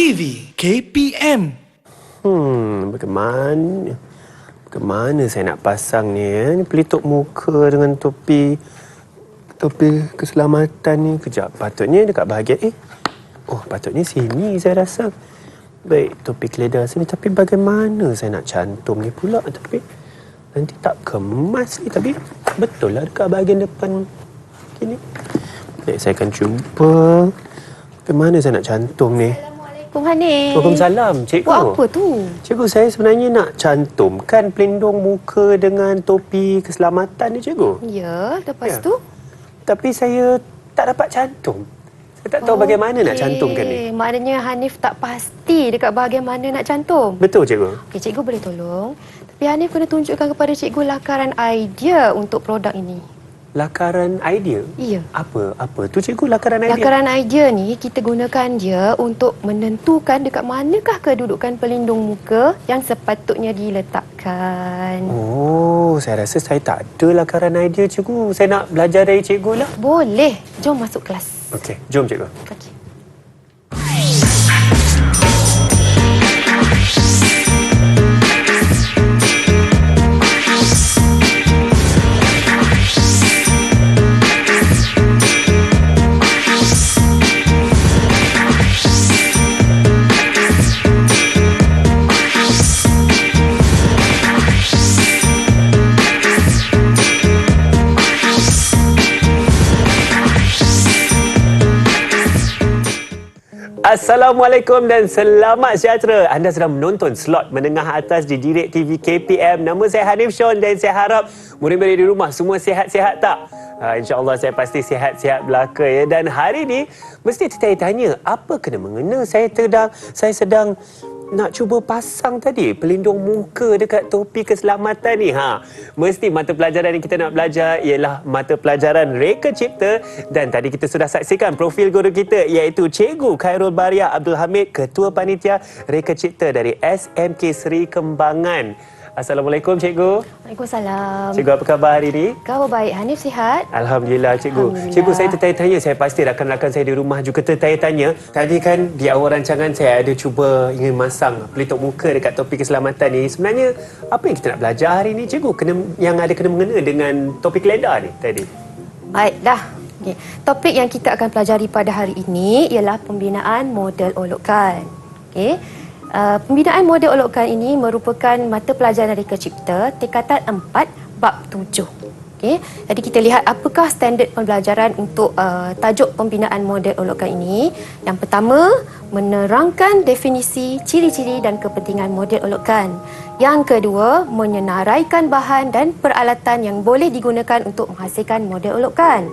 TV KPM. Bagaimana saya nak pasang ni ya? Ni pelitup muka dengan topi keselamatan ni. Kejap, patutnya dekat bahagian patutnya sini saya rasa. Baik, topi keledar sini. Tapi bagaimana saya nak cantum ni pula? Tapi nanti tak kemas ni. Tapi betul lah dekat bahagian depan sini. Baik, saya akan cuba. Bagaimana saya nak cantum ni? Assalamualaikum Hanif. Waalaikumsalam, cikgu. Buat apa tu? Cikgu, saya sebenarnya nak cantumkan pelindung muka dengan topi keselamatan ni, cikgu. Ya, lepas Ya. tu? Tapi saya tak dapat cantum. Saya tak tahu bagaimana nak cantumkan ni. Maknanya Hanif tak pasti dekat bahagian mana nak cantum. Betul, cikgu? Okey, cikgu boleh tolong. Tapi Hanif kena tunjukkan kepada cikgu lakaran idea untuk produk ini. Lakaran idea? Ya. Apa tu, cikgu, lakaran idea? Lakaran idea ni kita gunakan dia untuk menentukan dekat manakah kedudukan pelindung muka yang sepatutnya diletakkan. Oh, saya rasa saya tak ada lakaran idea, cikgu. Saya nak belajar dari cikgu lah. Boleh. Jom masuk kelas. Okey, jom, cikgu. Okey. Assalamualaikum dan selamat sejahtera. Anda sedang menonton slot menengah atas di Direct TV KPM. Nama saya Hanif Sean dan saya harap murid-murid di rumah semua sihat-sihat tak? InsyaAllah saya pasti sihat-sihat belaka ya. Dan hari ini mesti tertanya-tanya apa kena mengena saya sedang nak cuba pasang tadi pelindung muka dekat topi keselamatan ni. Mesti mata pelajaran yang kita nak belajar ialah mata pelajaran Reka Cipta, dan tadi kita sudah saksikan profil guru kita iaitu Cikgu Khairul Bariah Abdul Hamid, Ketua Panitia Reka Cipta dari SMK Seri Kembangan. Assalamualaikum, Cikgu. Waalaikumsalam. Cikgu, apa khabar hari ini? Khabar baik. Hanif sihat? Alhamdulillah, Cikgu. Alhamdulillah. Cikgu, saya tertanya-tanya. Saya pasti rakan-rakan saya di rumah juga tertanya-tanya. Tadi kan di awal rancangan saya ada cuba ingin masang pelitup muka dekat topi keselamatan ni. Sebenarnya, apa yang kita nak belajar hari ini, Cikgu? Yang ada kena mengena dengan topi keledar ni tadi. Baik, dah. Okay. Topik yang kita akan pelajari pada hari ini ialah pembinaan model olokan. Okay. Pembinaan model olokan ini merupakan mata pelajaran Reka Cipta tingkatan 4 bab 7. Okay. Jadi kita lihat apakah standard pembelajaran untuk tajuk pembinaan model olokan ini. Yang pertama, menerangkan definisi, ciri-ciri dan kepentingan model olokan. Yang kedua, menyenaraikan bahan dan peralatan yang boleh digunakan untuk menghasilkan model olokan.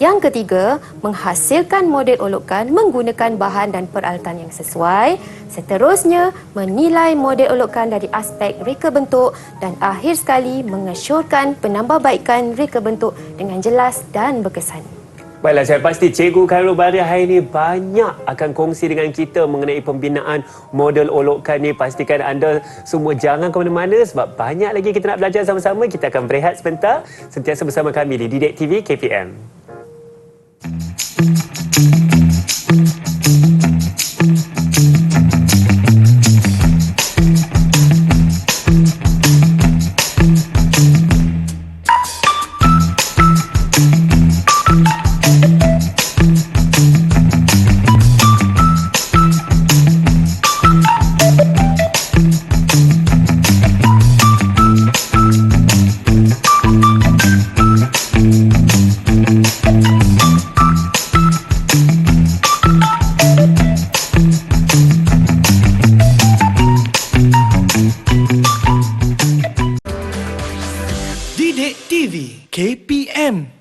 Yang ketiga, menghasilkan model olokan menggunakan bahan dan peralatan yang sesuai. Seterusnya, menilai model olokan dari aspek reka bentuk. Dan akhir sekali, mengesyorkan penambahbaikan reka bentuk dengan jelas dan berkesan. Baiklah, saya pasti Cikgu Khairul Bariah hari ini banyak akan kongsi dengan kita mengenai pembinaan model olokan ni. Pastikan anda semua jangan ke mana-mana sebab banyak lagi kita nak belajar sama-sama. Kita akan berehat sebentar. Sentiasa bersama kami di Direct TV KPM. Direct TV KPM.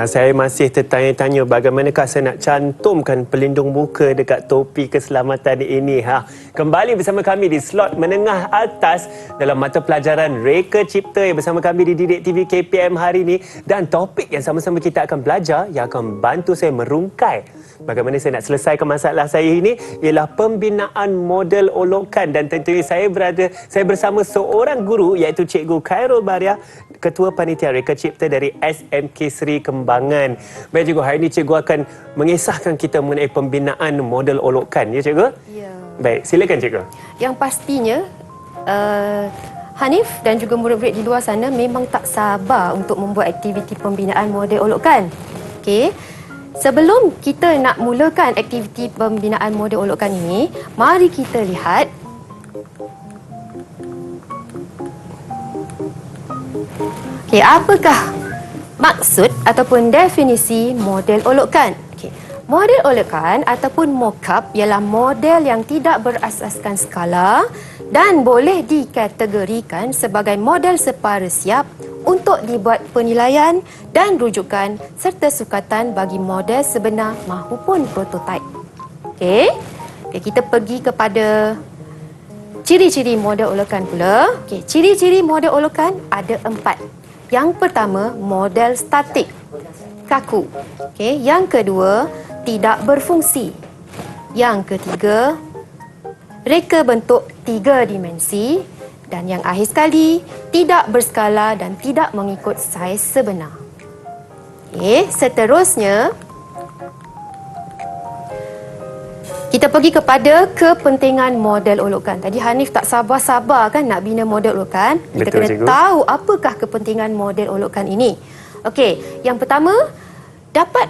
Saya masih tertanya-tanya bagaimanakah saya nak cantumkan pelindung muka dekat topi keselamatan ini. Kembali bersama kami di slot menengah atas dalam mata pelajaran Reka Cipta yang bersama kami di Direct TV KPM hari ini. Dan topik yang sama-sama kita akan belajar yang akan bantu saya merungkai bagaimana saya nak selesaikan masalah saya ini ialah pembinaan model olokan. Dan tentunya saya bersama seorang guru iaitu Cikgu Khairul Bariah, Ketua Panitia Reka Cipta dari SMK Seri kembangan. Baik cikgu, hari ini cikgu akan mengisahkan kita mengenai pembinaan model olokan, ya cikgu? Ya. Baik, silakan cikgu. Yang pastinya Hanif dan juga murid-murid di luar sana memang tak sabar untuk membuat aktiviti pembinaan model olokan. Okey. Sebelum kita nak mulakan aktiviti pembinaan model olokan ini, mari kita lihat apakah maksud ataupun definisi model olokan. Model olokan ataupun mock-up ialah model yang tidak berasaskan skala dan boleh dikategorikan sebagai model separa siap untuk dibuat penilaian dan rujukan serta sukatan bagi model sebenar mahupun prototipe. Okey, kita pergi kepada ciri-ciri model olokan pula. Okey, ciri-ciri model olokan ada 4. Yang pertama, model statik, kaku. Okey, yang kedua, tidak berfungsi. Yang ketiga, reka bentuk 3 dimensi. Dan yang akhir sekali, tidak berskala dan tidak mengikut saiz sebenar. Okey, seterusnya, kita pergi kepada kepentingan model olokan. Tadi Hanif tak sabar-sabar kan nak bina model olokan. Kita Betul, kena cikgu. tahu apakah kepentingan model olokan ini. Okey, yang pertama, dapat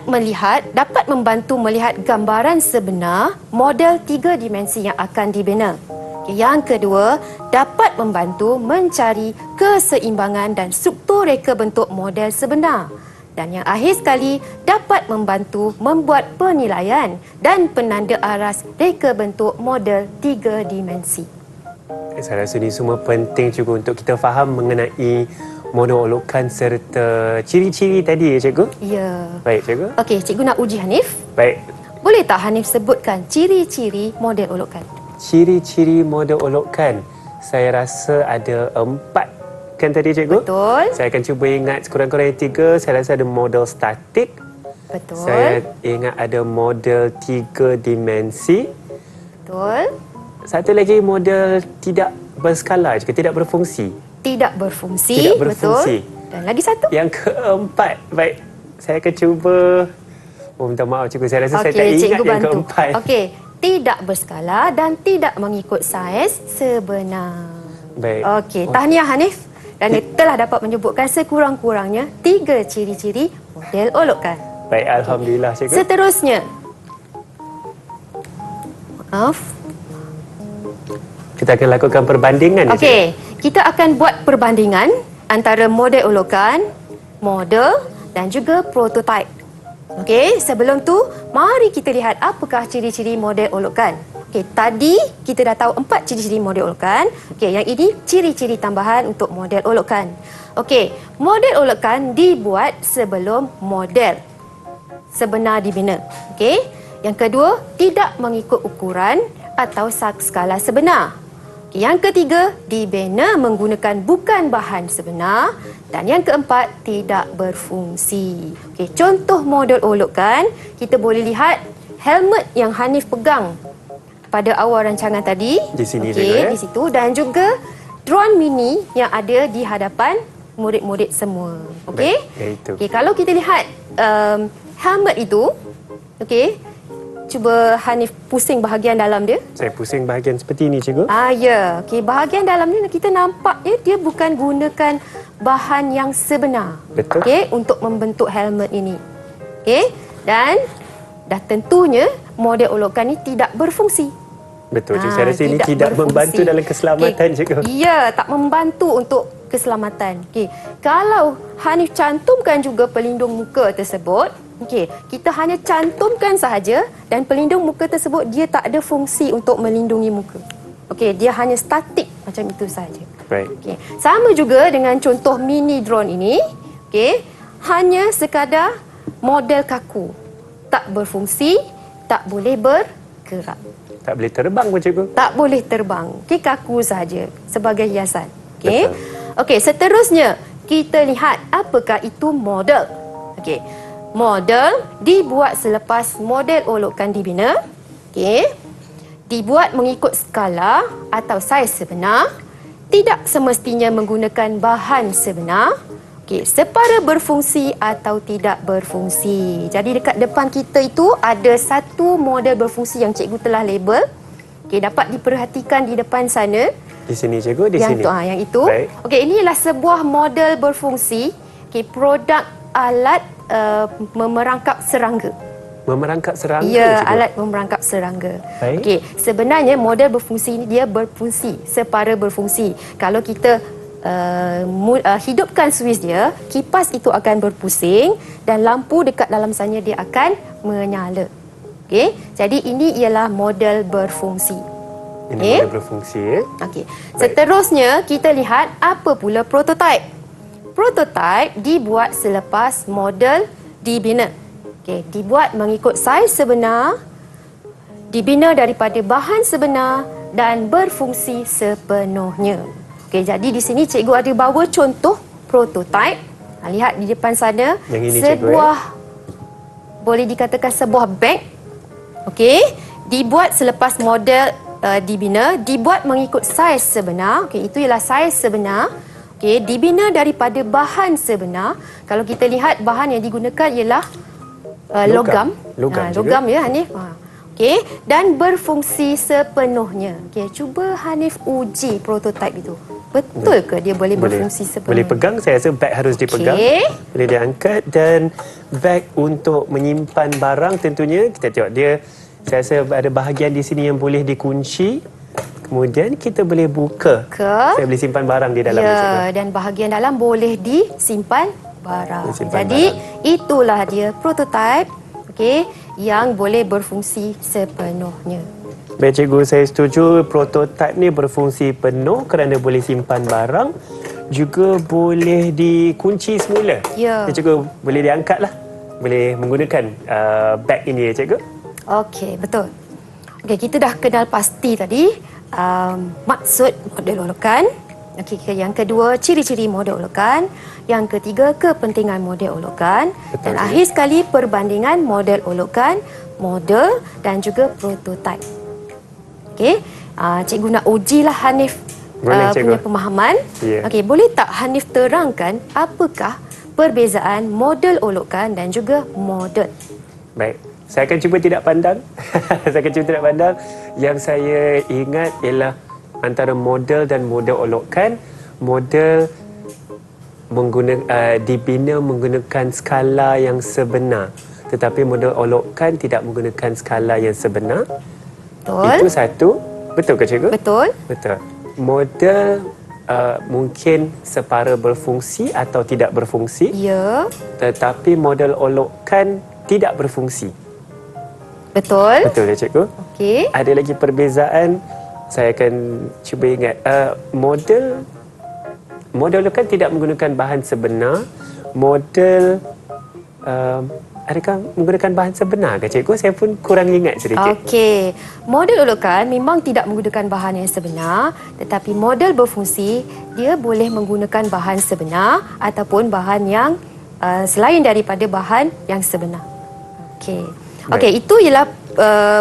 membantu melihat gambaran sebenar model 3 dimensi yang akan dibina. Okey, yang kedua, dapat membantu mencari keseimbangan dan struktur reka bentuk model sebenar. Dan yang akhir sekali, dapat membantu membuat penilaian dan penanda aras reka bentuk model 3 dimensi. Saya rasa ini semua penting juga untuk kita faham mengenai model olokan serta ciri-ciri tadi, ya cikgu? Ya. Baik, cikgu. Okey, cikgu nak uji Hanif. Baik. Boleh tak Hanif sebutkan ciri-ciri model olokan? Ciri-ciri model olokan, saya rasa ada 4 kan tadi, cikgu? Betul. Saya akan cuba ingat sekurang-kurangnya 3. Saya rasa ada model statik. Betul. Saya ingat ada model 3 dimensi. Betul. Satu lagi model tidak berskala, juga tidak berfungsi. Tidak berfungsi. Tidak berfungsi. Betul. Dan lagi satu. Yang keempat, baik, saya akan cuba. Oh, minta maaf cikgu, saya rasa saya tak ingat cikgu yang bantu. keempat. Okey, tidak berskala dan tidak mengikut saiz sebenar. Baik. Okey, tahniah Hanif. Dan dia telah dapat menyebutkan sekurang-kurangnya 3 ciri-ciri model olokan. Baik, alhamdulillah cikgu. Seterusnya. Maaf. Kita akan lakukan perbandingan. ya, Okey, kita akan buat perbandingan antara model olokan, model dan juga prototipe. Okey, sebelum tu mari kita lihat apakah ciri-ciri model olokan. Okey, tadi kita dah tahu 4 ciri-ciri model olokan. Okey, yang ini ciri-ciri tambahan untuk model olokan. Okey, model olokan dibuat sebelum model sebenar dibina. Okey, yang kedua, tidak mengikut ukuran atau skala sebenar. Okey, yang ketiga, dibina menggunakan bukan bahan sebenar. Dan yang keempat, tidak berfungsi. Okey, contoh model olokan, kita boleh lihat helmet yang Hanif pegang pada awal rancangan tadi. Di sini okey, juga, ya? di situ. Dan juga drone mini yang ada di hadapan murid-murid semua. Okey? Baik, iaitu. Okey, kalau kita lihat helmet itu, okey, cuba Hanif pusing bahagian dalam dia. Saya pusing bahagian seperti ini, cikgu. Ya. Okey, bahagian dalam ni kita nampak dia bukan gunakan bahan yang sebenar. Betul. Okey, untuk membentuk helmet ini. Okey? Dan dah tentunya model olokan ni tidak berfungsi. Betul, cikgu. Saya rasa ini tidak berfungsi. membantu dalam keselamatan, cikgu. Ya, tak membantu untuk keselamatan. Okey, kalau Hanif cantumkan juga pelindung muka tersebut, okey, kita hanya cantumkan sahaja dan pelindung muka tersebut dia tak ada fungsi untuk melindungi muka. Okey, dia hanya statik macam itu sahaja. Baik. Okey, sama juga dengan contoh mini drone ini. Okey, hanya sekadar model kaku. Tak berfungsi, tak boleh bergerak. Tak boleh terbang pun, cikgu. Tak boleh terbang. Okey, kaku saja sebagai hiasan. Okey. Betul. Okey, seterusnya kita lihat apakah itu model. Okey. Model dibuat selepas model olokan dibina. Okey. Dibuat mengikut skala atau saiz sebenar. Tidak semestinya menggunakan bahan sebenar Okey, separa berfungsi atau tidak berfungsi. Jadi dekat depan kita itu ada satu model berfungsi yang cikgu telah label. Okey, dapat diperhatikan di depan sana. Di sini cikgu, di yang sini. Yang itu. Baik. Okey, ini ialah sebuah model berfungsi. Okey, produk alat memerangkap serangga. Memerangkap serangga, Ya, cikgu? alat memerangkap serangga. Baik. Okey, sebenarnya model berfungsi ini dia berfungsi, separa berfungsi. Kalau kita hidupkan suis dia, kipas itu akan berpusing dan lampu dekat dalam sana dia akan menyala. Okey, jadi ini ialah model berfungsi. Ini Okey. model berfungsi. Okey. Seterusnya kita lihat apa pula prototype. Prototype dibuat selepas model dibina. Okey, dibuat mengikut saiz sebenar, dibina daripada bahan sebenar dan berfungsi sepenuhnya. Okey, jadi di sini cikgu ada bawa contoh prototype. Lihat di depan sana. Yang ini, cikgu, sebuah boleh dikatakan sebuah beg. Okey, dibuat selepas model dibina, dibuat mengikut saiz sebenar. Okey, itu ialah saiz sebenar. Okey, dibina daripada bahan sebenar. Kalau kita lihat bahan yang digunakan ialah logam. Logam juga. Logam ya Hanif. Okey, dan berfungsi sepenuhnya. Okey, cuba Hanif uji prototype itu. Betul ke dia boleh berfungsi sepenuhnya? Boleh pegang, saya rasa beg harus dipegang. Okey. Boleh diangkat dan beg untuk menyimpan barang tentunya kita tengok dia, saya rasa ada bahagian di sini yang boleh dikunci. Kemudian kita boleh buka. Saya boleh simpan barang di dalam. Ya, dan bahagian dalam boleh disimpan barang. Disimpan Jadi barang. itulah dia prototype, okey, yang boleh berfungsi sepenuhnya. Baik cikgu, saya setuju prototype ni berfungsi penuh kerana boleh simpan barang, juga boleh dikunci semula. Ya. Cikgu boleh diangkat lah. Boleh menggunakan beg ini ya cikgu. Okey, betul. Okey, kita dah kenal pasti tadi maksud model olokan. Okey, yang kedua, ciri-ciri model olokan. Yang ketiga, kepentingan model olokan. Betul, Dan cikgu. akhir sekali, perbandingan model olokan, model dan juga prototype. Okey, cikgu nak ujilah Hanif Boleh, cikgu. punya pemahaman. Ya. Okey, boleh tak Hanif terangkan apakah perbezaan model olokan dan juga model? Baik, saya akan cuba tidak pandang. Saya akan cuba tidak pandang. Yang saya ingat ialah antara model dan model olokan. Model dibina menggunakan skala yang sebenar. Tetapi model olokan tidak menggunakan skala yang sebenar. Betul? Itu satu. Betul ke cikgu? Betul? Betul. Model mungkin separa berfungsi atau tidak berfungsi. Ya. Tetapi model olokan tidak berfungsi. Betul? Betul ya cikgu? Okey. Ada lagi perbezaan. Saya akan cuba ingat. Model olokan tidak menggunakan bahan sebenar. Model adakah menggunakan bahan sebenar ke cikgu? Saya pun kurang ingat sedikit. Okey. Model olokan memang tidak menggunakan bahan yang sebenar, tetapi model berfungsi dia boleh menggunakan bahan sebenar ataupun bahan yang selain daripada bahan yang sebenar. Okey. Okey, itu ialah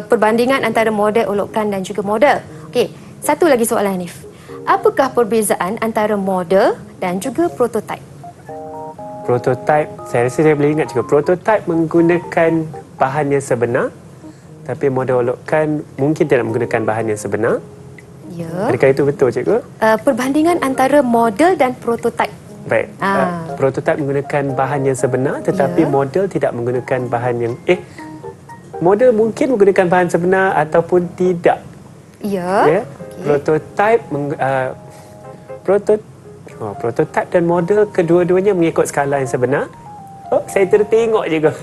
perbandingan antara model olokan dan juga model. Okey, satu lagi soalan Hanif. Apakah perbezaan antara model dan juga prototype? Prototype, saya rasa saya boleh ingat juga. Prototype menggunakan bahan yang sebenar, tapi model olokan mungkin tidak menggunakan bahan yang sebenar. Ya. Adakah itu betul cikgu? Perbandingan antara model dan prototype. Baik. Prototype menggunakan bahan yang sebenar, tetapi Ya. model tidak menggunakan bahan yang model mungkin menggunakan bahan sebenar ataupun tidak. Ya. Prototype prototype dan model kedua-duanya mengikut skala yang sebenar. Oh, saya tertengok juga.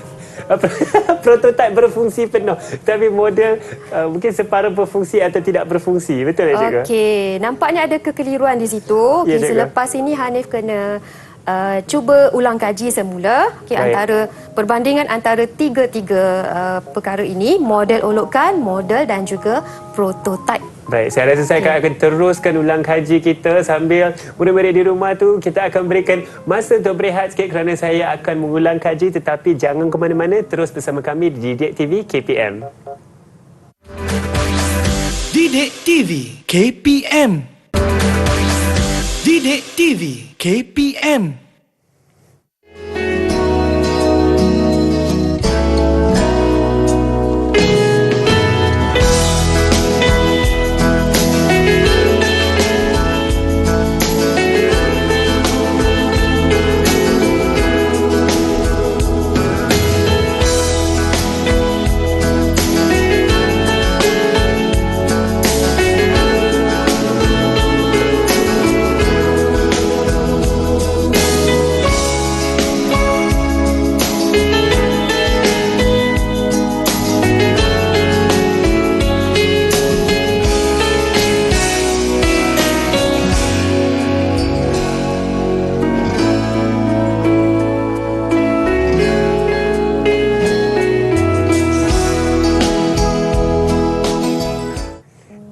Prototype berfungsi penuh, tapi model mungkin separa berfungsi atau tidak berfungsi. Betul tak cikgu? Okey, nampaknya ada kekeliruan di situ. Ya, Okey, cikgu. selepas ini Hanif kena cuba ulang kaji semula. Okey, Baik. antara perbandingan antara tiga-tiga perkara ini, model olokan, model dan juga prototype. Baik, saya rasa saya akan teruskan ulang kaji kita sambil murid-murid di rumah tu kita akan berikan masa untuk berehat sikit kerana saya akan mengulang kaji, tetapi jangan ke mana-mana, terus bersama kami di Didik TV KPM. Didik TV KPM. Didik TV KPM.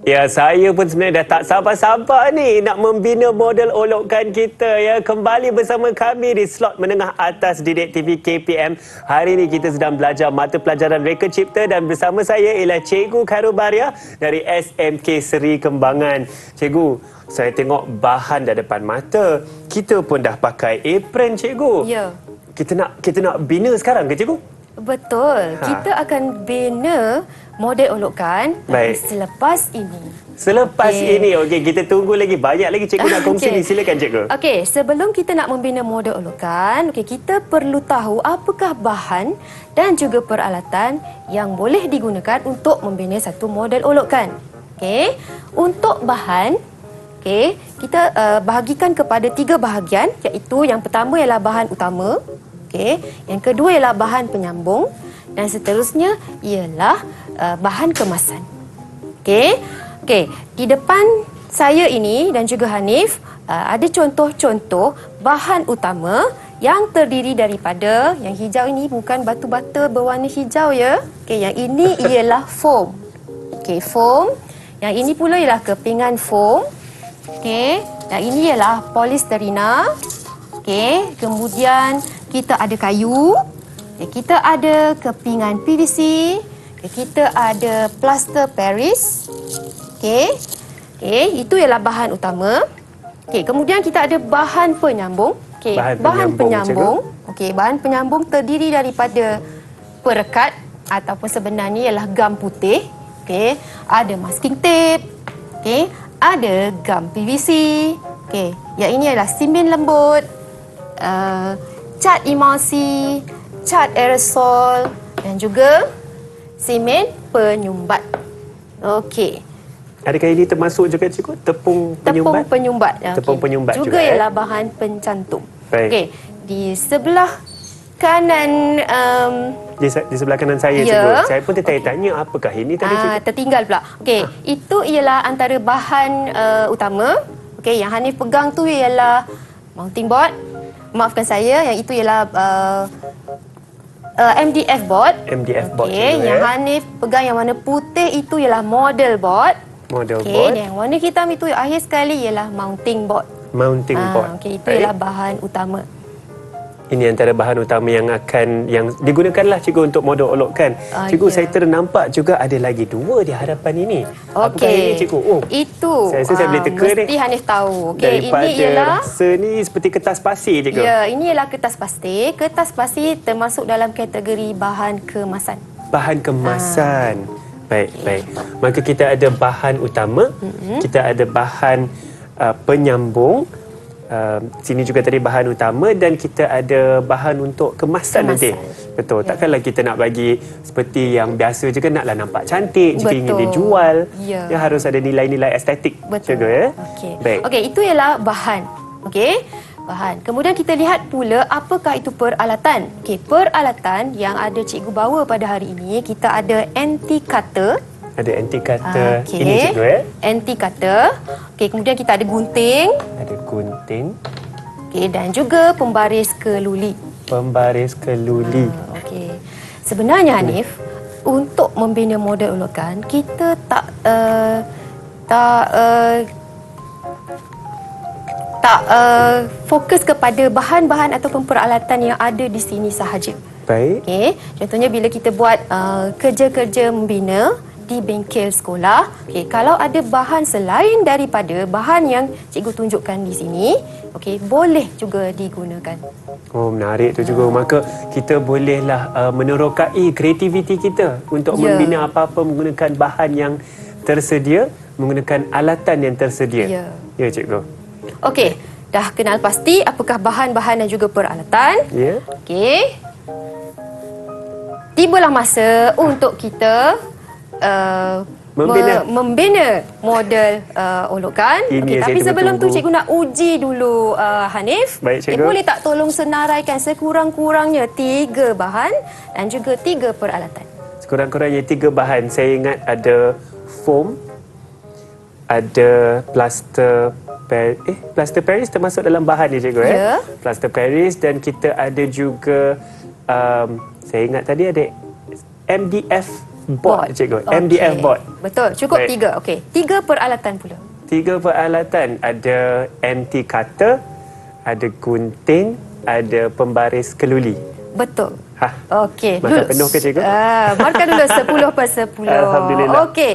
Ya, saya pun sebenarnya dah tak sabar-sabar ni nak membina model olokkan kita ya. Kembali bersama kami di slot menengah atas Didik TV KPM. Hari ini kita sedang belajar mata pelajaran reka cipta dan bersama saya ialah Cikgu Khairul Baria dari SMK Seri Kembangan. Cikgu, saya tengok bahan dah depan mata. Kita pun dah pakai apron, Cikgu. Ya. Kita nak bina sekarang ke, Cikgu? Betul. Kita akan bina model olokkan selepas ini. Selepas ini, okey, kita tunggu lagi. Banyak lagi cikgu nak kongsi ni. Silakan, Cikgu. Okey, sebelum kita nak membina model olokkan, kita perlu tahu apakah bahan dan juga peralatan yang boleh digunakan untuk membina satu model olokkan. Okey, untuk bahan, kita bahagikan kepada 3 bahagian, iaitu yang pertama ialah bahan utama, yang kedua ialah bahan penyambung dan seterusnya ialah bahan kemasan. Okey, di depan saya ini dan juga Hanif ada contoh-contoh bahan utama yang terdiri daripada yang hijau ini bukan batu bata berwarna hijau ya. Okey, yang ini ialah foam. Okey, foam. Yang ini pula ialah kepingan foam. Okey, yang ini ialah polisterina. Okey, kemudian kita ada kayu. Kita ada kepingan PVC. Kita ada plaster Paris. Itu ialah bahan utama. Kemudian kita ada bahan penyambung. Bahan penyambung. Bahan penyambung terdiri daripada perekat ataupun sebenarnya ialah gam putih. Ada masking tape. Ada gam PVC. Yang ini adalah simen lembut, cat emulsi, cat aerosol dan juga simen penyumbat. Okey. Adakah ini termasuk juga, Cikgu? Tepung penyumbat? Tepung penyumbat juga. Juga ialah bahan pencantum. Okey. Di sebelah kanan di sebelah kanan saya, Cikgu. Saya pun tertanya apakah ini tadi, Cikgu? Tertinggal pula. Okey, itu ialah antara bahan utama. Okey, yang Hanif pegang tu ialah mounting board. Maafkan saya, yang itu ialah MDF board. MDF board. Yang Hanif pegang yang warna putih itu ialah model board. Model Dan board. yang warna hitam itu akhir sekali ialah mounting board. Mounting board. Okey, itu ialah bahan utama. Ini antara bahan utama yang digunakanlah, Cikgu, untuk model olokkan. Cikgu, saya ternampak juga ada lagi 2 di hadapan ini. Apakah ini, Cikgu? Itu. Saya rasa saya boleh teka ni. Mesti Hanif tahu. Daripada ini ialah rasa ni seperti kertas pasir, Cikgu. Ya, ini ialah kertas pasir. Kertas pasir termasuk dalam kategori bahan kemasan. Bahan kemasan. Baik. Maka kita ada bahan utama, kita ada bahan penyambung. Sini juga tadi bahan utama dan kita ada bahan untuk kemasan nanti. Betul. Takkanlah kita nak bagi seperti yang biasa je kan, naklah nampak cantik jika ingin dijual. Ya, harus ada nilai-nilai estetik. Betul. Juga, ya? Baik. Okey, itu ialah bahan. Bahan. Kemudian kita lihat pula apakah itu peralatan. Peralatan yang ada cikgu bawa pada hari ini, kita ada anti-cutter. Ada anti-cutter. Ini, Cikgu, ya? Anti-cutter. Kemudian kita ada gunting. Ada gunting. Dan juga pembaris keluli. Pembaris keluli. Sebenarnya, Hanif, untuk membina model olokkan, kita tak fokus kepada bahan-bahan ataupun peralatan yang ada di sini sahaja. Baik. Contohnya bila kita buat kerja-kerja membina di bengkel sekolah, kalau ada bahan selain daripada bahan yang cikgu tunjukkan di sini, boleh juga digunakan. Oh, menarik tu juga. Maka kita bolehlah menerokai kreativiti kita untuk membina apa-apa menggunakan bahan yang tersedia, menggunakan alatan yang tersedia. Ya, Cikgu. Okey, dah kenal pasti apakah bahan-bahan dan juga peralatan. Ya. Tibalah masa untuk kita membina model olokkan. Tapi sebelum tu cikgu nak uji dulu Hanif. Baik, Cikgu. Boleh tak tolong senaraikan sekurang-kurangnya 3 bahan dan juga 3 peralatan? Sekurang-kurangnya 3 bahan. Saya ingat ada foam, ada plaster Paris termasuk dalam bahan ni, Cikgu. Plaster Paris, dan kita ada juga saya ingat tadi ada MDF board, cikgu. MDF board. Betul, cukup Baik. 3. Okey, 3 peralatan pula. 3 peralatan. Ada anti cutter, ada gunting, ada pembaris keluli. Betul. Ha. Okey. Markah penuh ke, cikgu? Markah dulu 10/10. Alhamdulillah. Okey.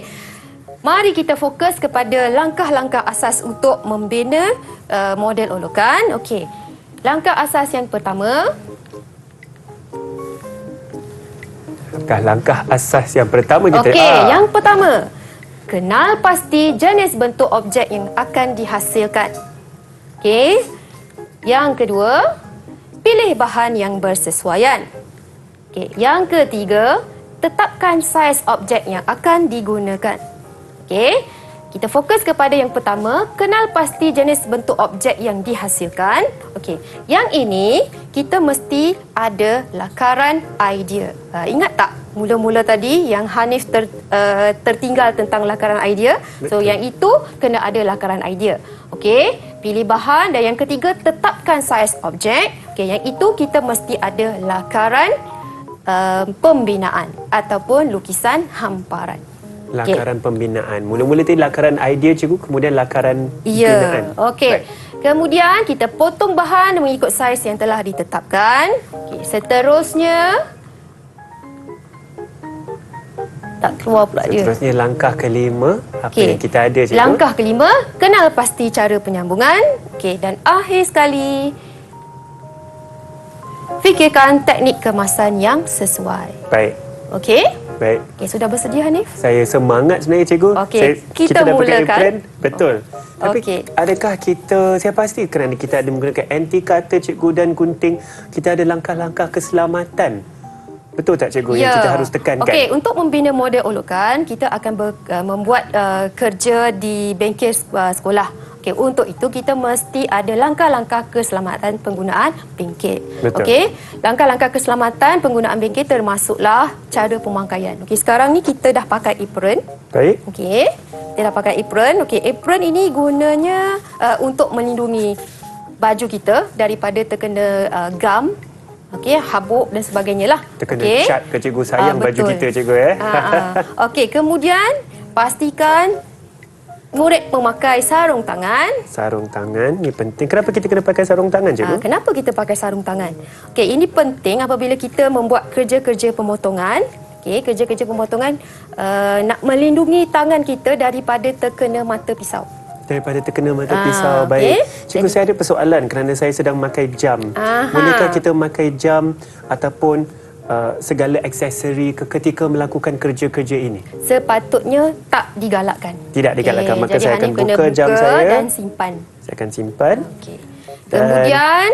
Mari kita fokus kepada langkah-langkah asas untuk membina model olokan. Okey. Langkah asas yang pertama. Langkah asas yang pertama kita. Okey, yang pertama. Kenal pasti jenis bentuk objek yang akan dihasilkan. Okey. Yang kedua, pilih bahan yang bersesuaian. Okey, yang ketiga, tetapkan saiz objek yang akan digunakan. Okey, kita fokus kepada yang pertama, kenal pasti jenis bentuk objek yang dihasilkan. Okey, yang ini kita mesti ada lakaran idea. Ingat tak mula-mula tadi yang Hanif tertinggal tentang lakaran idea? So yang itu kena ada lakaran idea. Okey, pilih bahan, dan yang ketiga tetapkan saiz objek. Okey, yang itu kita mesti ada lakaran pembinaan ataupun lukisan hamparan. Lakaran pembinaan. Mula-mula tadi lakaran idea, cikgu, kemudian lakaran binaan. Okey. Kemudian kita potong bahan mengikut saiz yang telah ditetapkan. Okey, seterusnya tak keluar pula dia. Seterusnya langkah kelima, apa yang kita ada, cikgu? Langkah kelima, kenal pasti cara penyambungan. Okey, dan akhir sekali, fikirkan teknik kemasan yang sesuai. Baik. Okey? Baik. Okey, sudah bersedia Hanif? Saya semangat sebenarnya, cikgu. Okey, kita dah pakai mulakan. apron. Betul. Tapi Okey. adakah kita, saya pasti kerana kita ada menggunakan anti cutter, cikgu, dan gunting, kita ada langkah-langkah keselamatan. Betul tak, cikgu, yang kita harus tekankan? Okey, untuk membina model olokan, kita akan membuat kerja di bengkel sekolah. Okey, untuk itu kita mesti ada langkah-langkah keselamatan penggunaan bengkel. Betul. Okey, langkah-langkah keselamatan penggunaan bengkel termasuklah cara pemakaian. Okey, sekarang ni kita dah pakai apron. Baik. Okey, kita dah pakai apron. Okey, apron ini gunanya untuk melindungi baju kita daripada terkena gam, okey, habuk dan sebagainya lah. Terkena Okey. cat ke, cikgu, sayang baju betul. kita, cikgu, Okey, kemudian pastikan murid memakai sarung tangan. Sarung tangan ni penting. Kenapa kita kena pakai sarung tangan, cikgu? Kenapa kita pakai sarung tangan? Okey, ini penting apabila kita membuat kerja-kerja pemotongan. Okey, kerja-kerja pemotongan nak melindungi tangan kita daripada terkena mata pisau. Daripada terkena mata pisau. Baik. Cikgu, saya ada persoalan kerana saya sedang memakai jam. Bolehkah kita memakai jam ataupun segala aksesori ketika melakukan kerja-kerja ini? Sepatutnya tak digalakkan. Tidak digalakkan. Maka jadi saya akan Hanif kena buka jam saya dan simpan. Saya akan simpan. Okey. Kemudian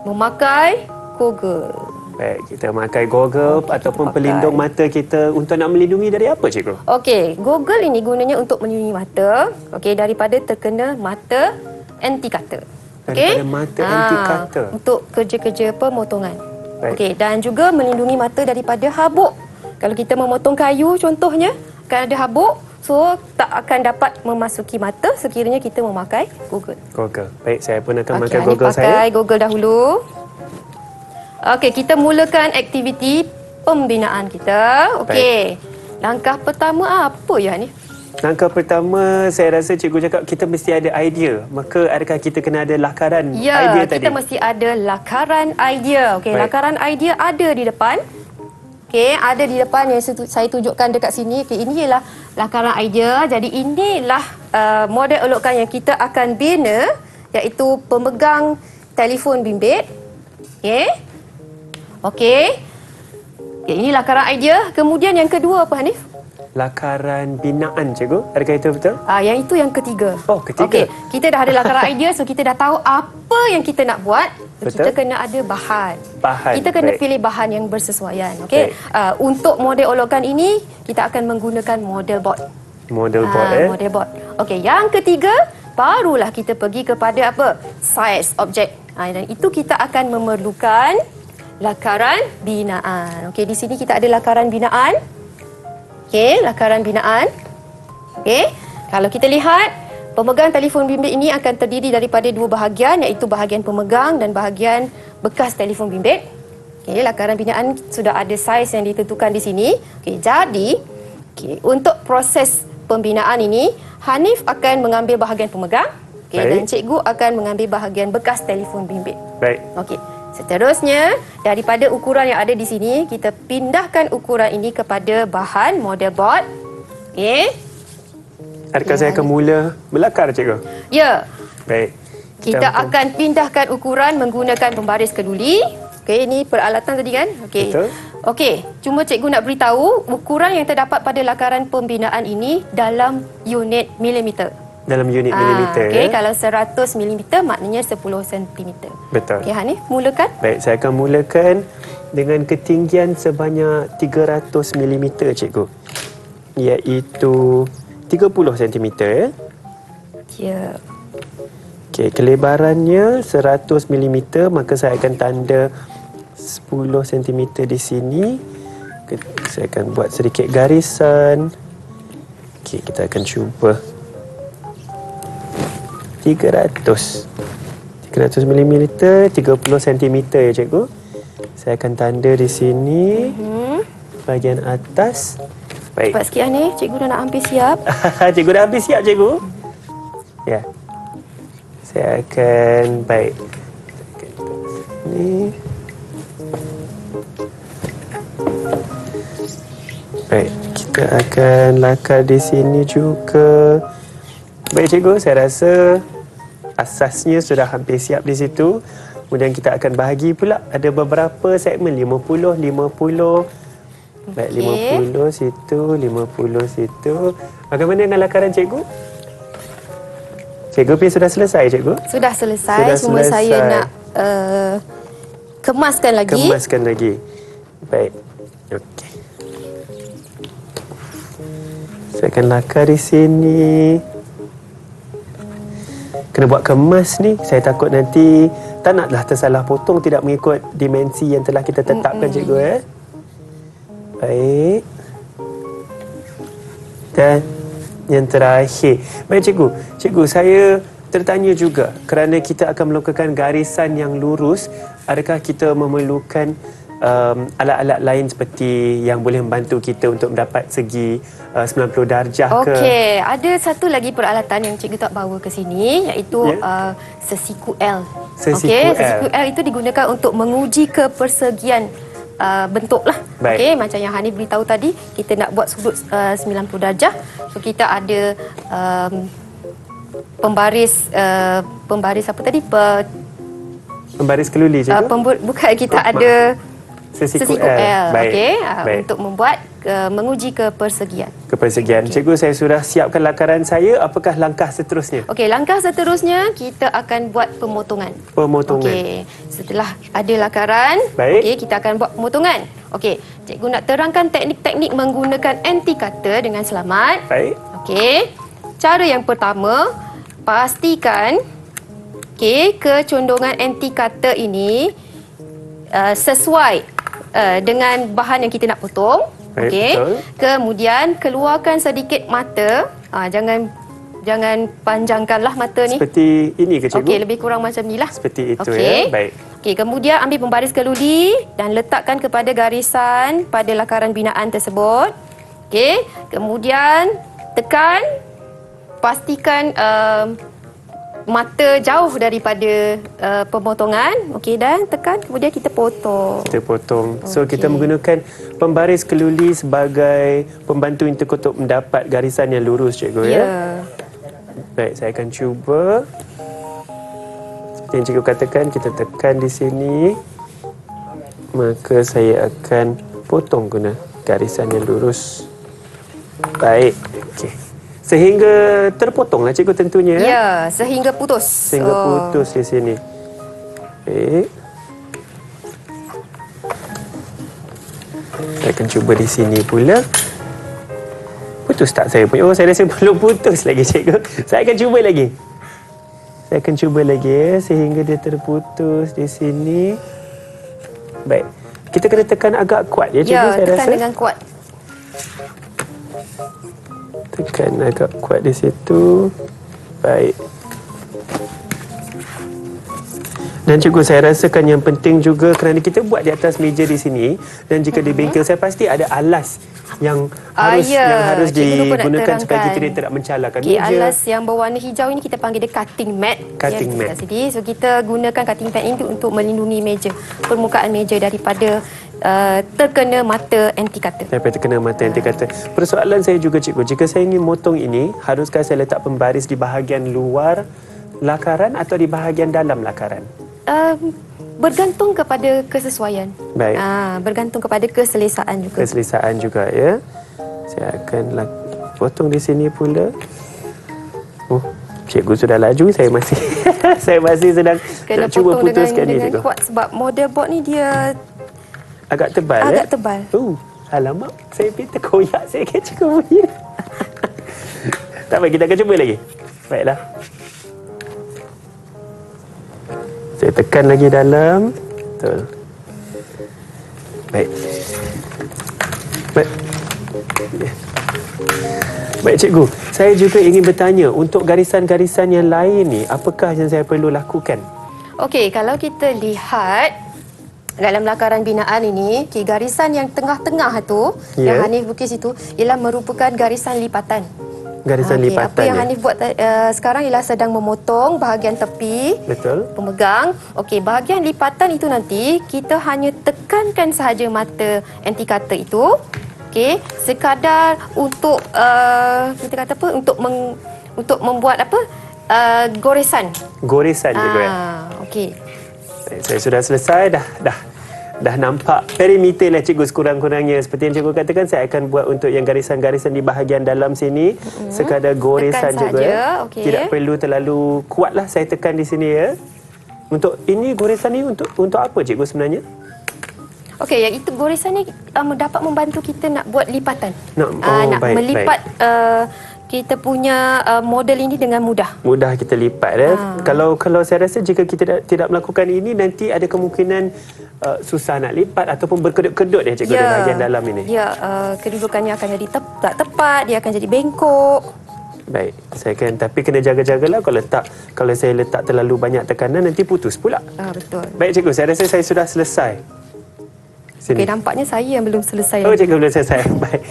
memakai goggle. Baik, kita memakai goggle ataupun pelindung mata kita untuk nak melindungi dari apa, cikgu? Okey, goggle ini gunanya untuk melindungi mata, okey, daripada terkena mata anti cutter. Daripada mata anti cutter. Untuk kerja-kerja pemotongan. Baik. Okey, dan juga melindungi mata daripada habuk. Kalau kita memotong kayu contohnya, akan ada habuk, so tak akan dapat memasuki mata sekiranya kita memakai goggle. Goggle. Baik, saya pun akan Okey, memakai Hanif goggle saya. pakai goggle dahulu. Okey, kita mulakan aktiviti pembinaan kita. Okey. Langkah pertama apa ya ni? Langkah pertama, saya rasa cikgu cakap kita mesti ada idea. Maka adakah kita kena ada lakaran idea tadi? Ya, kita mesti ada lakaran idea. Okey, Baik. lakaran idea ada di depan. Okey, ada di depan yang saya tunjukkan dekat sini. Okey, ini ialah lakaran idea. Jadi inilah model olokan yang kita akan bina, iaitu pemegang telefon bimbit. Okey. Okey. Okey, ini lakaran idea. Kemudian yang kedua apa, Hanif? Lakaran binaan, cikgu. Adakah itu betul? Yang itu yang ketiga. Oh, ketiga. Okey, kita dah ada lakaran idea, so kita dah tahu apa yang kita nak buat. Betul. Kita kena ada bahan. Bahan, Kita kena baik. pilih bahan yang bersesuaian. Okey. Baik. Untuk model olokan ini, kita akan menggunakan model board. Model board, Model board. Okey, yang ketiga, barulah kita pergi kepada apa? Saiz objek. Dan itu kita akan memerlukan lakaran binaan. Okey, di sini kita ada lakaran binaan. Okey, lakaran binaan. Okey, kalau kita lihat, pemegang telefon bimbit ini akan terdiri daripada dua bahagian, iaitu bahagian pemegang dan bahagian bekas telefon bimbit. Okey, lakaran binaan sudah ada saiz yang ditentukan di sini. Okey, jadi untuk proses pembinaan ini, Hanif akan mengambil bahagian pemegang, dan cikgu akan mengambil bahagian bekas telefon bimbit. Baik. Okey. Seterusnya, daripada ukuran yang ada di sini, kita pindahkan ukuran ini kepada bahan model board. Okey. Adakah saya akan mula belakar, cikgu? Ya. Baik. Kita akan pindahkan ukuran menggunakan pembaris keduli. Okey, ini peralatan tadi kan? Okey. Betul. Okey, cuma cikgu nak beritahu ukuran yang terdapat pada lakaran pembinaan ini dalam unit milimeter. Dalam unit milimeter. Okey, kalau 100 milimeter maknanya 10 sentimeter. Betul. Okey, Hanif, mulakan. Baik, saya akan mulakan dengan ketinggian sebanyak 300 milimeter, cikgu. Iaitu 30 sentimeter. Ya. Okey, kelebarannya 100 milimeter, maka saya akan tanda 10 cm di sini. Saya akan buat sedikit garisan. Okey, kita akan cuba 300 mm, 30 cm ya, cikgu. Saya akan tanda di sini bahagian atas. Baik. Cepat sikit ni, cikgu dah nak hampir siap. Cikgu dah habis siap, cikgu? Ya. Saya akan baik. Ini. Baik, kita akan lakar di sini juga. Baik, cikgu, saya rasa asasnya sudah hampir siap di situ. Kemudian kita akan bahagi pula, ada beberapa segmen, 50, 50. Baik, 50 situ, 50 situ. Bagaimana dengan lakaran cikgu? Cikgu pun sudah selesai, cikgu? Sudah selesai, cuma saya nak kemaskan lagi. Kemaskan lagi. Baik. Okey. Saya akan lakar di sini. Kena buat kemas ni. Saya takut nanti tak naklah tersalah potong, tidak mengikut dimensi yang telah kita tetapkan, cikgu. Baik. Dan yang terakhir. Baik, cikgu. Cikgu, saya tertanya juga, kerana kita akan melakukan garisan yang lurus, adakah kita memerlukan alat-alat lain seperti yang boleh membantu kita untuk mendapat segi 90 darjah ke? Okey, ada satu lagi peralatan yang cikgu tak bawa ke sini, iaitu sesiku L. Sesiku L. Sesiku L itu digunakan untuk menguji kepersegian bentuk lah. Okey, macam yang Hanif beritahu tadi, kita nak buat sudut 90 darjah. So kita ada pembaris apa tadi? Pembaris keluli, cikgu? Bukan, kita ada sesiku L. Baik. Okey, Baik. untuk membuat menguji kepersegian. Kepersegian. Okay. Cikgu, saya sudah siapkan lakaran saya. Apakah langkah seterusnya? Okey, langkah seterusnya kita akan buat pemotongan. Pemotongan. Okey, setelah ada lakaran, okey, kita akan buat pemotongan. Okey, cikgu nak terangkan teknik-teknik menggunakan anti cutter dengan selamat. Baik. Okey. Cara yang pertama, pastikan kecondongan anti cutter ini sesuai dengan bahan yang kita nak potong. Okey. Kemudian keluarkan sedikit mata. Jangan panjangkanlah mata ni. Seperti ini ke, cikgu? Okey, lebih kurang macam ni lah. Seperti itu, ya. Baik. Okey, kemudian ambil pembaris keludi dan letakkan kepada garisan pada lakaran binaan tersebut. Okey, kemudian tekan, pastikan mata jauh daripada pemotongan. Okey, dan tekan, kemudian kita potong. Kita potong. So, kita menggunakan pembaris keluli sebagai pembantu untuk mendapat garisan yang lurus, cikgu, ya? Baik, saya akan cuba. Seperti yang cikgu katakan, kita tekan di sini. Maka saya akan potong guna garisan yang lurus. Baik. Okey. Sehingga terpotonglah, cikgu, tentunya. Ya, sehingga putus. Sehingga putus di sini. Baik. Saya akan cuba di sini pula. Putus tak saya punya? Oh, saya rasa belum putus lagi, cikgu. Saya akan cuba lagi. Saya akan cuba lagi, ya, sehingga dia terputus di sini. Baik. Kita kena tekan agak kuat, ya, cikgu, ya, saya rasa. Ya, tekan dengan kuat. Tekan agak kuat di situ. Baik. Dan cikgu, saya rasakan yang penting juga kerana kita buat di atas meja di sini, dan jika di bengkel saya pasti ada alas yang harus digunakan supaya kita tidak mencalakan meja. Alas yang berwarna hijau ini kita panggil dia cutting mat. Cutting mat. So kita gunakan cutting mat ini untuk melindungi meja, permukaan meja daripada terkena mata anti cutter. Daripada terkena mata anti cutter. Persoalan saya juga cikgu, jika saya ingin motong ini, haruskah saya letak pembaris di bahagian luar lakaran atau di bahagian dalam lakaran? Bergantung kepada kesesuaian. Baik. Bergantung kepada keselesaan juga. Keselesaan juga, ya. Saya akan potong di sini pula. Oh, cikgu sudah laju, saya masih saya masih sedang kena nak cuba putuskan ni, dengan cikgu. kuat sebab model board ni dia agak tebal. agak tebal. Alamak, saya pergi terkoyak saya kan cikgu punya. Tak apa, kita akan cuba lagi. Baiklah. Saya tekan lagi dalam. Betul. Baik. Baik cikgu, saya juga ingin bertanya, untuk garisan-garisan yang lain ni, apakah yang saya perlu lakukan? Okey, kalau kita lihat dalam lakaran binaan ini, garisan yang tengah-tengah tu, yang Hanif lukis itu, ialah merupakan garisan lipatan. Garisan lipatan. Apa yang Hanif buat sekarang ialah sedang memotong bahagian tepi. Betul. Pemegang. Okey, bahagian lipatan itu nanti kita hanya tekankan sahaja mata anti cutter itu. Okey, sekadar untuk kita kata apa? Untuk membuat apa? Goresan. Goresan juga. Okey. Saya sudah selesai dah nampak perimeter lah cikgu sekurang-kurangnya. Seperti yang cikgu katakan, saya akan buat untuk yang garisan-garisan di bahagian dalam sini. Sekadar goresan cikgu. Okay. Tidak perlu terlalu kuat lah saya tekan di sini, ya. Untuk ini, goresan ni untuk apa cikgu sebenarnya? Okey, yang itu goresan ni dapat membantu kita nak buat lipatan. Nak melipat kita punya model ini dengan mudah. Mudah kita lipat, ya. Kalau saya rasa jika kita tidak melakukan ini, nanti ada kemungkinan susah nak lipat ataupun berkedut-kedut ya cikgu di bahagian dalam ini. Ya, kedudukannya akan jadi tak tepat, dia akan jadi bengkok. Baik, tapi kena jaga-jagalah kalau saya letak terlalu banyak tekanan nanti putus pula. Betul. Baik cikgu, saya rasa saya sudah selesai. Okey, nampaknya saya yang belum selesai. Oh, cikgu belum selesai. Baik.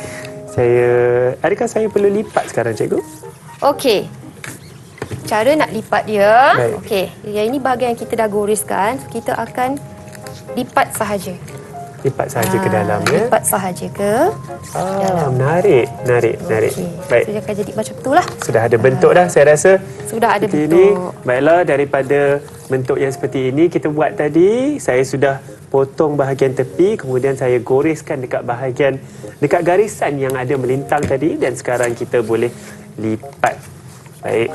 Adakah saya perlu lipat sekarang cikgu? Okey. Cara nak lipat dia. Okey. Yang ini bahagian yang kita dah goreskan, kita akan lipat sahaja. Lipat sahaja ke dalam, ya. Lipat sahaja ke dalam. Menarik. Baik. So, dia akan jadi macam itulah. Sudah ada bentuk dah, saya rasa. Sudah ada bentuk. Ini. Baiklah, daripada bentuk yang seperti ini kita buat tadi, saya sudah potong bahagian tepi, kemudian saya goreskan dekat garisan yang ada melintang tadi, dan sekarang kita boleh lipat. Baik.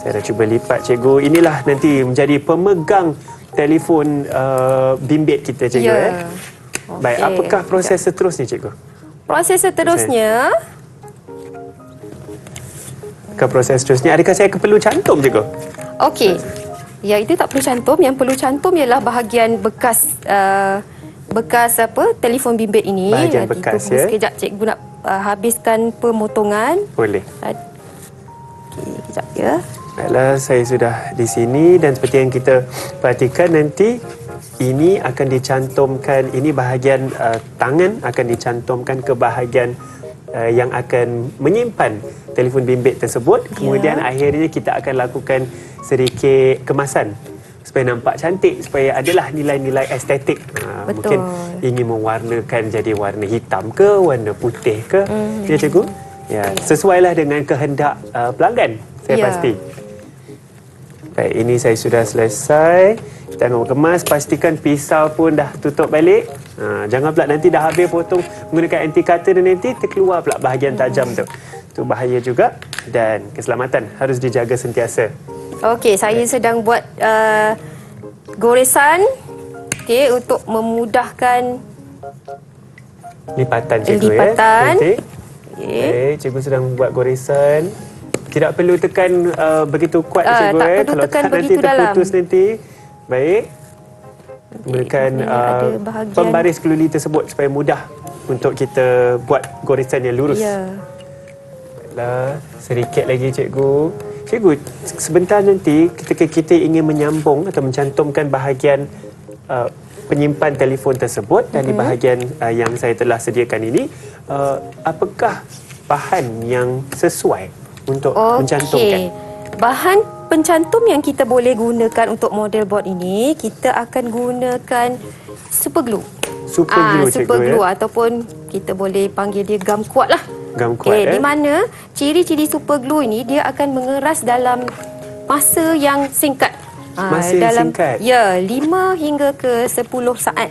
Saya dah cuba lipat cikgu. Inilah nanti menjadi pemegang telefon bimbit kita cikgu, ya. Baik, apakah proses seterusnya cikgu? Proses seterusnya adakah saya perlu cantum cikgu? Okey. Ya, itu tak perlu cantum. Yang perlu cantum ialah bahagian bekas telefon bimbit ini. Bahagian bekas, ya. Sekejap cikgu nak habiskan pemotongan. Boleh. Okey, kejap ya. Baiklah, saya sudah di sini, dan seperti yang kita perhatikan nanti ini akan dicantumkan, ini bahagian tangan akan dicantumkan ke bahagian yang akan menyimpan telefon bimbit tersebut. Kemudian akhirnya kita akan lakukan sedikit kemasan supaya nampak cantik, supaya adalah nilai-nilai estetik. Mungkin ingin mewarnakan jadi warna hitam ke, warna putih ke, ya cikgu? Ya, sesuailah dengan kehendak pelanggan, saya pasti. Baik, ini saya sudah selesai. Kita akan kemas, pastikan pisau pun dah tutup balik. Jangan pula nanti dah habis potong menggunakan anti cutter dan nanti terkeluar pula bahagian tajam tu. Itu bahaya juga, dan keselamatan harus dijaga sentiasa. Okey, saya sedang buat goresan untuk memudahkan lipatan cikgu, lipatan. Ya. Okey, cikgu sedang buat goresan. Tidak perlu tekan begitu kuat cikgu, tak perlu kalau tekan tak begitu nanti terputus dalam. nanti. Baik. Gunakan pembaris keluli tersebut supaya mudah untuk kita buat goresan yang lurus. Ya. Sedikit lagi cikgu. Cikgu, sebentar nanti ketika kita ingin menyambung atau mencantumkan bahagian penyimpan telefon tersebut dan di bahagian yang saya telah sediakan ini, apakah bahan yang sesuai untuk mencantumkan? Bahan pencantum yang kita boleh gunakan untuk model board ini, kita akan gunakan super glue. Super glue, cikgu, super glue ataupun kita boleh panggil dia gam kuat lah. Gam kuat, Di mana ciri-ciri super glue ini dia akan mengeras dalam masa yang singkat. Masa yang singkat? Ya, 5 hingga ke 10 saat.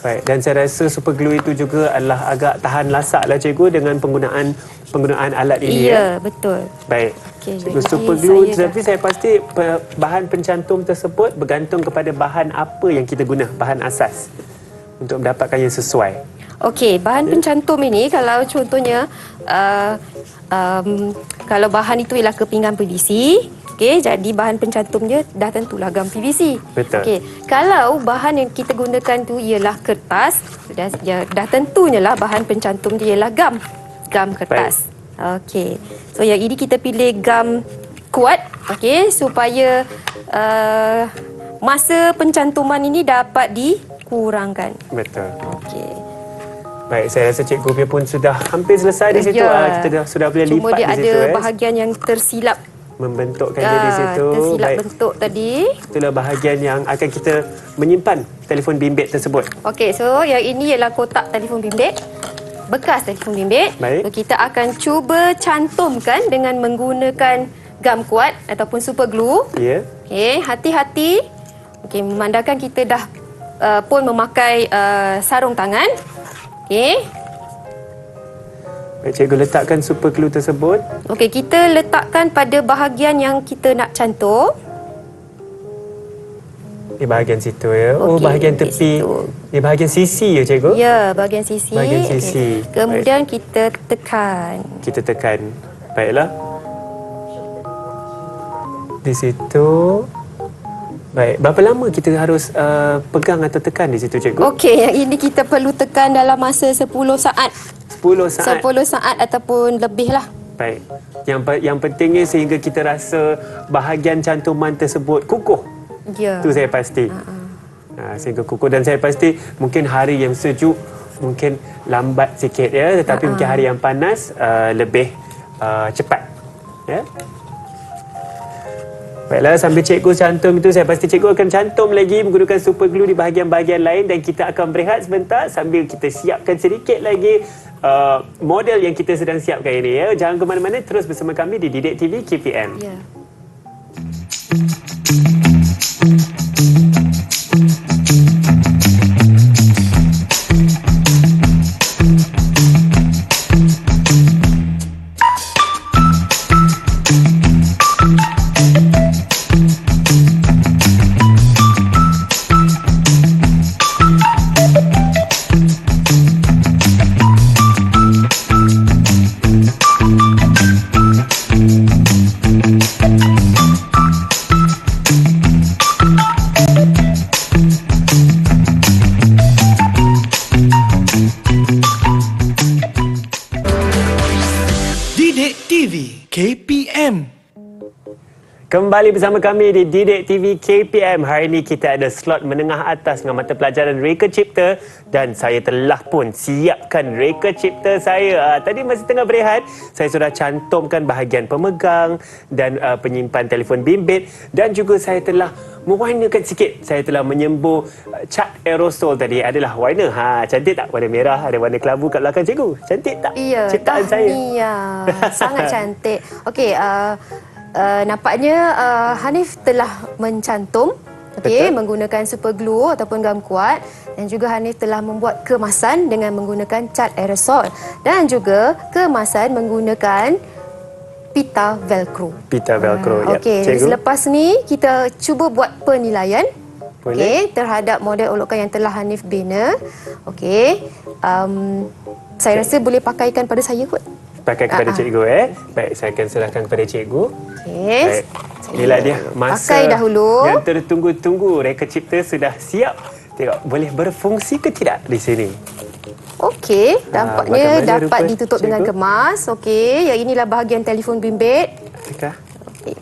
Baik, dan saya rasa super glue itu juga adalah agak tahan lasak lah cikgu dengan penggunaan alat ini. Ya, betul. Baik. Okey, Cikgu, jadi super glue, saya tetapi saya pasti bahan pencantum tersebut bergantung kepada bahan apa yang kita guna, bahan asas untuk mendapatkan yang sesuai. Okey, bahan pencantum ini kalau contohnya kalau bahan itu ialah kepingan PVC, okey, jadi bahan pencantumnya dah tentulah gam PVC. Betul. Okey, kalau bahan yang kita gunakan tu ialah kertas, dah tentunya lah bahan pencantum dia ialah gam kertas. Okey. So yang ini kita pilih gam kuat, okey, supaya masa pencantuman ini dapat dikurangkan. Betul. Okey. Baik, saya rasa cikgu pun sudah hampir selesai di situ. Ya. Kita sudah boleh Cuma lipat dia di situ. ada bahagian yang tersilap. Membentukkan dia di situ. Tersilap Baik. bentuk tadi. Itulah bahagian yang akan kita menyimpan telefon bimbit tersebut. Okey, so yang ini ialah kotak telefon bimbit. Bekas telefon bimbit. Baik. So, kita akan cuba cantumkan dengan menggunakan gam kuat ataupun super glue. Ya. Okey, hati-hati. Okey, memandangkan kita dah pun memakai sarung tangan. Okey. Baik, cikgu letakkan super glue tersebut. Okey, kita letakkan pada bahagian yang kita nak cantum. Di bahagian situ ya. Oh, Okey, bahagian di tepi. situ. Di bahagian sisi ya, cikgu? Ya, bahagian sisi. Bahagian Okey. sisi. Kemudian kita tekan. Kita tekan. Baiklah. Di situ. Baik, berapa lama kita harus pegang atau tekan di situ, cikgu? Okey, yang ini kita perlu tekan dalam masa 10 saat. 10 saat. 10 saat ataupun lebih lah. Baik. Yang pentingnya sehingga kita rasa bahagian cantuman tersebut kukuh. Ya. Itu saya pasti. Sehingga kukuh, dan saya pasti mungkin hari yang sejuk mungkin lambat sikit ya, tetapi mungkin hari yang panas lebih cepat. Ya. Baiklah, sambil cikgu cantum itu, saya pasti cikgu akan cantum lagi menggunakan super glue di bahagian-bahagian lain, dan kita akan berehat sebentar sambil kita siapkan sedikit lagi model yang kita sedang siapkan ini ya. Jangan ke mana-mana, terus bersama kami di Didik TV KPM. Ya. Didik TV KPM. Kembali bersama kami di Didik TV KPM. Hari ini kita ada slot menengah atas dengan mata pelajaran Reka Cipta, dan saya telah pun siapkan Reka Cipta saya. Tadi masih tengah berehat, saya sudah cantumkan bahagian pemegang dan penyimpan telefon bimbit, dan juga saya telah mewarnakan sikit. Saya telah menyembur cat aerosol tadi adalah warna. Cantik tak? Warna merah, ada warna kelabu kat belakang cikgu. Cantik tak? Ya, Ciptaan saya. Sangat cantik. Okey, nampaknya Hanif telah mencantum menggunakan super glue ataupun gam kuat, dan juga Hanif telah membuat kemasan dengan menggunakan cat aerosol, dan juga kemasan menggunakan pita velcro. Pita velcro. Ya. Okey, Cikgu? selepas ni kita cuba buat penilaian Boleh. terhadap model olokan yang telah Hanif bina. Okey. Saya rasa boleh pakaikan pada saya kot. Pakai kepada cikgu Baik, saya akan serahkan kepada cikgu. Okey. Baik. Inilah dia masa Pakai dahulu. yang tertunggu-tunggu. Reka Cipta sudah siap. Tengok, boleh berfungsi ke tidak di sini? Okey, nampaknya bagaimana dapat rupa ditutup dengan cikgu? kemas. Okey, yang inilah bahagian telefon bimbit. Adakah? Okey.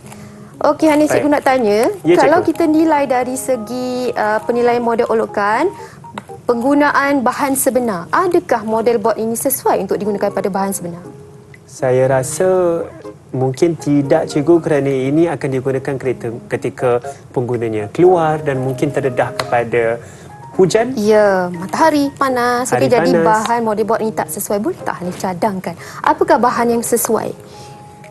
Okey, Hanif, cikgu nak tanya, Ya, kalau cikgu. kita nilai dari segi penilaian model olokan, penggunaan bahan sebenar, adakah model bot ini sesuai untuk digunakan pada bahan sebenar? Saya rasa mungkin tidak, cikgu, kerana ini akan digunakan ketika penggunanya keluar dan mungkin terdedah kepada hujan. Ya, matahari panas. Hari Okey, jadi panas. bahan model bot ini tak sesuai. Boleh tak Hanif cadangkan? Apakah bahan yang sesuai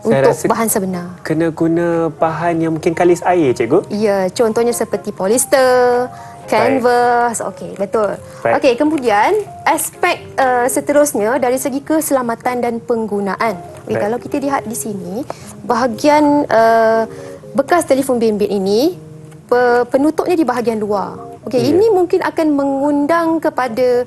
Saya untuk rasa bahan sebenar? kena guna bahan yang mungkin kalis air, cikgu. Ya, contohnya seperti polister, canvas. Okey, betul. Baik. Okey, kemudian aspek seterusnya dari segi keselamatan dan penggunaan. Okey, Baik. kalau kita lihat di sini, bahagian bekas telefon bimbit ini penutupnya di bahagian luar. Okey, Ya. ini mungkin akan mengundang kepada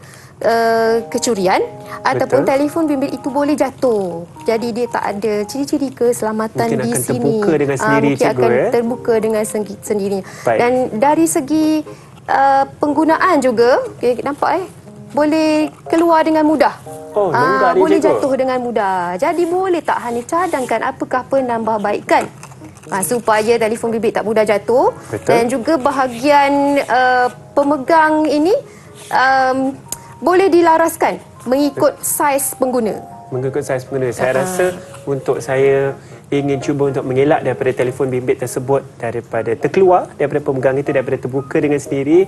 kecurian ataupun telefon bimbit itu boleh jatuh. Jadi dia tak ada ciri-ciri keselamatan Mungkin di akan sini. terbuka dengan sendiri, mungkin cikgu, akan ya? terbuka dengan sendirinya. Baik. Dan dari segi penggunaan juga, okay, nampak boleh keluar dengan mudah. Oh, longgar ni, boleh cikgu. jatuh dengan mudah. Jadi boleh tak Hanif cadangkan apakah penambahbaikan supaya telefon bimbit tak mudah jatuh. Betul. Dan juga bahagian pemegang ini boleh dilaraskan mengikut saiz pengguna. Mengikut saiz pengguna. Saya rasa untuk saya ingin cuba untuk mengelak daripada telefon bimbit tersebut daripada terkeluar daripada pemegang itu, daripada terbuka dengan sendiri,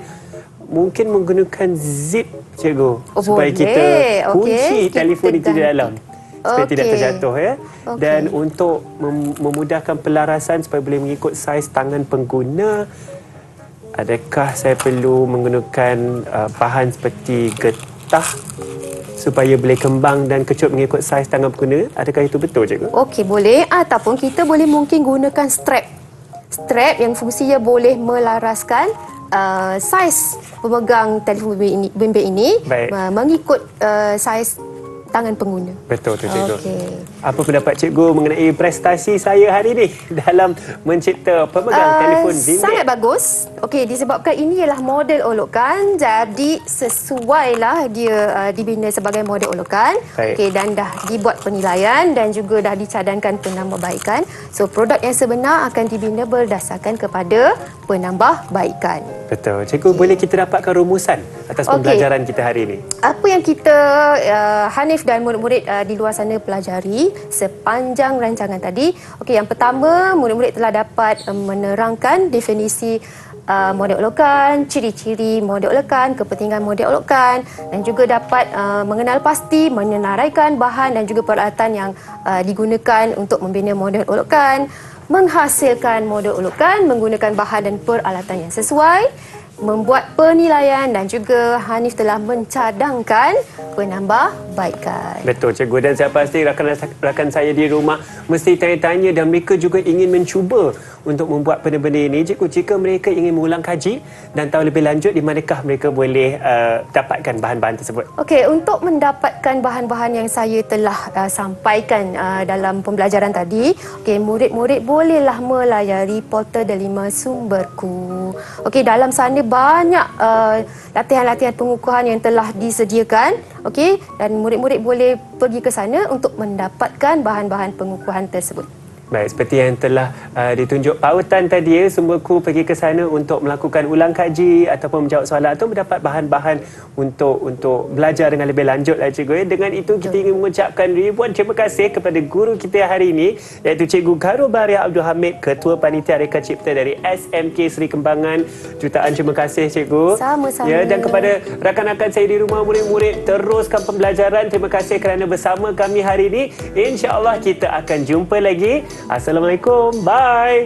mungkin menggunakan zip, cikgu, supaya boleh. kita kunci Okey, telefon kita itu di dalam supaya tidak Okey. terjatuh, ya. Okey. Dan untuk memudahkan pelarasan supaya boleh mengikut saiz tangan pengguna, adakah saya perlu menggunakan bahan seperti getah supaya boleh kembang dan kecut mengikut saiz tangan pengguna? Adakah itu betul, cikgu? Okey, boleh. Ataupun kita boleh mungkin gunakan strap. Strap yang fungsinya boleh melaraskan saiz pemegang telefon bimbit ini Baik. mengikut saiz tangan pengguna. Betul tu, cikgu. Okey. Apa pendapat cikgu mengenai prestasi saya hari ini dalam mencipta pemegang telefon bimbit? Sangat bagus. Okey, disebabkan ini ialah model olokan, jadi sesuailah dia dibina sebagai model olokan. Baik. Okey, dan dah dibuat penilaian dan juga dah dicadangkan penambahbaikan. So, produk yang sebenar akan dibina berdasarkan kepada penambahbaikan. Betul. Cikgu, boleh kita dapatkan rumusan atas Okey. pembelajaran kita hari ini? Apa yang kita Hanif dan murid-murid di luar sana pelajari sepanjang rancangan tadi. Okey, yang pertama, murid-murid telah dapat menerangkan definisi model olokan, ciri-ciri model olokan, kepentingan model olokan, dan juga dapat mengenal pasti, menyenaraikan bahan dan juga peralatan yang digunakan untuk membina model olokan, menghasilkan model olokan menggunakan bahan dan peralatan yang sesuai, membuat penilaian dan juga Hanif telah mencadangkan penambahbaikan. Betul, cikgu. Dan saya pasti rakan saya di rumah mesti tanya-tanya dan mereka juga ingin mencuba untuk membuat benda-benda ini. Cikgu, jika mereka ingin mengulang kaji dan tahu lebih lanjut, di manakah mereka boleh dapatkan bahan-bahan tersebut? Okey, untuk mendapatkan bahan-bahan yang saya telah sampaikan dalam pembelajaran tadi, okey, murid-murid bolehlah melayari portal Delima Sumberku. Okey, dalam sana banyak latihan-latihan pengukuhan yang telah disediakan. Okey, dan murid-murid boleh pergi ke sana untuk mendapatkan bahan-bahan pengukuhan tersebut. Baik, seperti yang telah ditunjuk pautan tadi, Sumberku pergi ke sana untuk melakukan ulang kaji ataupun menjawab soalan atau mendapat bahan-bahan untuk belajar dengan lebih lanjut lah, cikgu. Dengan itu kita ingin mengucapkan ribuan terima kasih kepada guru kita hari ini, iaitu Cikgu Garo Baria Abdul Hamid, Ketua Panitia Reka Cipta dari SMK Seri Kembangan. Jutaan terima kasih, cikgu. Sama-sama. Ya, dan kepada rakan-rakan saya di rumah, murid-murid, teruskan pembelajaran. Terima kasih kerana bersama kami hari ini. InsyaAllah kita akan jumpa lagi. Assalamualaikum. Bye.